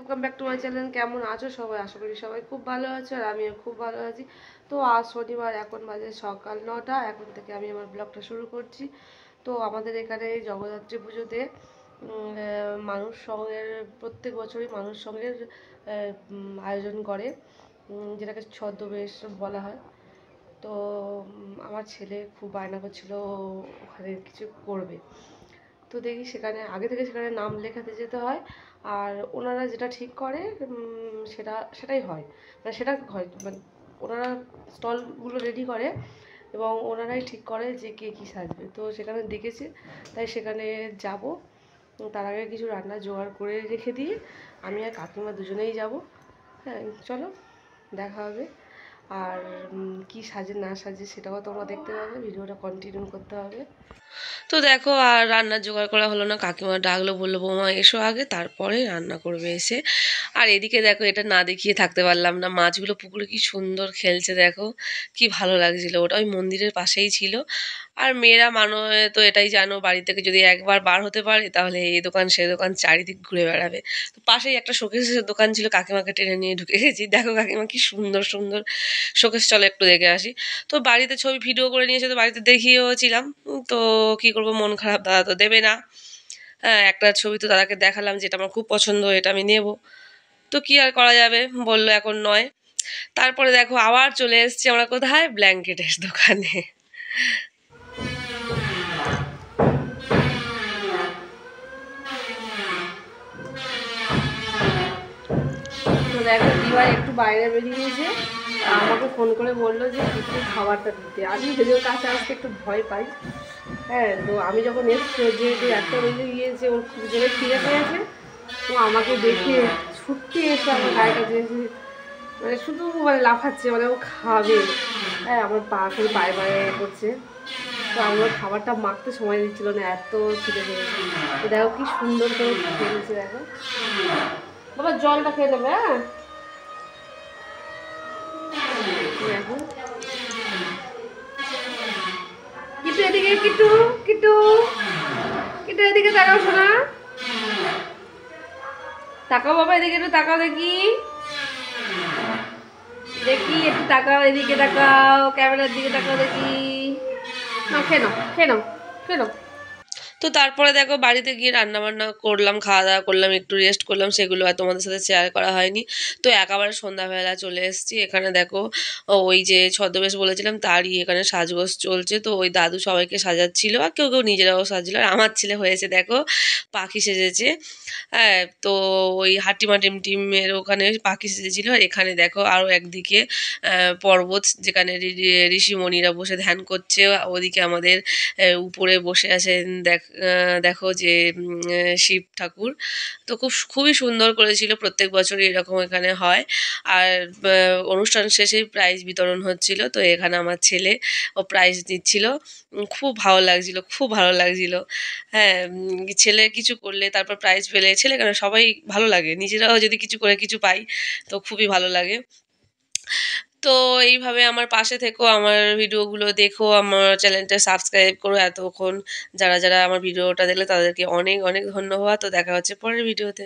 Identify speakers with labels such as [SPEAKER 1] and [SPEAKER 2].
[SPEAKER 1] Welcome back to my channel. কেমন আছো সবাই? আশা করি সবাই খুব ভালো আছো আর আমিও খুব ভালো আছি। তো আজ শনিবার, এখন বাজে সকাল 9টা। এখন থেকে আমি আমার ব্লগটা শুরু করছি। তো আমাদের এখানে জগদ্ধাত্রী পুজোতে মানুষ সঙ্গের, প্রত্যেক বছরই মানুষ সঙ্গের আয়োজন করে, যেটাকে ছদ্মবেশ বলা হয়। তো আমার ছেলে খুব বায়না করছিল ওখানে কিছু করবে। তো দেখি সেখানে আগে থেকে সেখানে নাম লেখাতে যেতে হয়। আর ওনারা যেটা ঠিক করে সেটাই হয়, মানে সেটা হয়, মানে ওনারা স্টলগুলো রেডি করে এবং ওনারাই ঠিক করে যে কে কী সাজবে। তো সেখানে দেখেছি, তাই সেখানে যাব। তার আগে কিছু রান্না জোগাড় করে রেখে দিয়ে আমি আর কাকিমা দুজনেই যাব। হ্যাঁ, চলো দেখা হবে। আর কি সাজে না সাজে সেটাও তোমরা দেখতে পাবে, ভিডিওটা কন্টিনিউ করতে হবে। তো দেখো, আর রান্নার জোগাড় করা হলো না। কাকিমা ডাকলো, বললো বৌমা এসো আগে, তারপরে রান্না করবে এসে। আর এদিকে দেখো, এটা না দেখিয়ে থাকতে পারলাম না, মাছগুলো পুকুরে কি সুন্দর খেলছে, দেখো কি ভালো লাগছিল। ওটা ওই মন্দিরের পাশেই ছিল। আর মেয়েরা তো এটাই জানো, বাড়ি থেকে যদি একবার বার হতে পারে তাহলে এই দোকান সে দোকান চারিদিক ঘুরে বেড়াবে। তো পাশেই একটা শোকেসের দোকান ছিল, কাকিমাকে টেনে নিয়ে ঢুকে গেছি। দেখো কাকিমা কি সুন্দর সুন্দর শোকেস, চলো একটু দেখে আসি। তো বাড়িতে ছবি ভিডিও করে নিয়েছে, তো বাড়িতে দেখিয়েওছিলাম। তো কি করব, মন খারাপ, দাদা তো দেবে না। হ্যাঁ, একটা ছবি তো দাদাকে দেখালাম যেটা আমার খুব পছন্দ, এটা আমি নেব। তো কি আর করা যাবে, বললো এখন নয়। তারপরে দেখো আবার চলে এসেছি আমরা কোথায়, ব্ল্যাঙ্কেটের দোকানে। তো দেখো দিওয়াই একটু বাইরে বেরিয়েছে, আমাকে ফোন করে বললো যে একটু খাবারটা দিতে। আমি যদিও কাছে আসতে একটু ভয় পাই। হ্যাঁ, তো আমি যখন এসছি, যেহেতু একটা বেজে গিয়েছে, ওর খুব জোরে খিদে পেয়েছে। তো আমাকে দেখে ছুটতে এসে আমার গায়ে কাছে এসে মানে শুধু মানে লাফাচ্ছে, মানে ও খাবে। হ্যাঁ, আমার পা করে পায়ে পায়ে করছে। তো আমার খাবারটা মাখতে সময় দিচ্ছিল না, এত খিদে পেয়েছে। তো দেখো কি সুন্দর করে খেয়েছে, দেখো। বাবা জলটা খেয়ে নেবে। হ্যাঁ, দেখো কিটু এদিকে, কিটু কিটু কিটু এদিকে তাকাও শোনা, তাকাও বাবা, এদিকে একটু তাকাও দেখি, দেখি একটু তাকাও, এদিকে তাকাও, ক্যামেরার দিকে তাকাও দেখি। না, খেয়ে নাও খেয়ে নাও খেয়ে নাও। তো তারপরে দেখো বাড়িতে গিয়ে রান্না বান্না করলাম, খাওয়া দাওয়া করলাম, একটু রেস্ট করলাম, সেগুলো আর তোমাদের সাথে শেয়ার করা হয়নি। তো একেবারে সন্ধ্যাবেলা চলে এসেছি। এখানে দেখো ওই যে ছদ্মবেশ বলেছিলাম তারই এখানে সাজগোজ চলছে। তো ওই দাদু সবাইকে সাজাচ্ছিল, আর কেউ কেউ নিজেরাও সাজছিল। আর আমার ছেলে হয়েছে দেখো পাখি সেজেছে। হ্যাঁ, তো ওই হাটিমা টিমের ওখানে পাখি সেজেছিল। আর এখানে দেখো আরও একদিকে পর্বত, যেখানে ঋষিমণিরা বসে ধ্যান করছে। ওদিকে আমাদের উপরে বসে আছেন দেখো যে শিব ঠাকুর। তো খুবই সুন্দর করেছিল, প্রত্যেক বছরই এরকম এখানে হয়। আর অনুষ্ঠান শেষে প্রাইজ বিতরণ হচ্ছিল। তো এখানে আমার ছেলে ও প্রাইজ দিচ্ছিল। খুব ভালো লাগছিল, খুব ভালো লাগছিল। হ্যাঁ, ছেলে কিছু করলে তারপর প্রাইজ পেলে ছেলে কেন, সবাই ভালো লাগে। নিজেরাও যদি কিছু করে কিছু পাই তো খুবই ভালো লাগে। তো এইভাবে আমার পাশে থেকো, আমার ভিডিওগুলো দেখো, আমার চ্যানেলটা সাবস্ক্রাইব করো। এতক্ষণ যারা যারা আমার ভিডিওটা দেখলে তাদেরকে অনেক অনেক ধন্যবাদ। তো দেখা হচ্ছে পরের ভিডিওতে।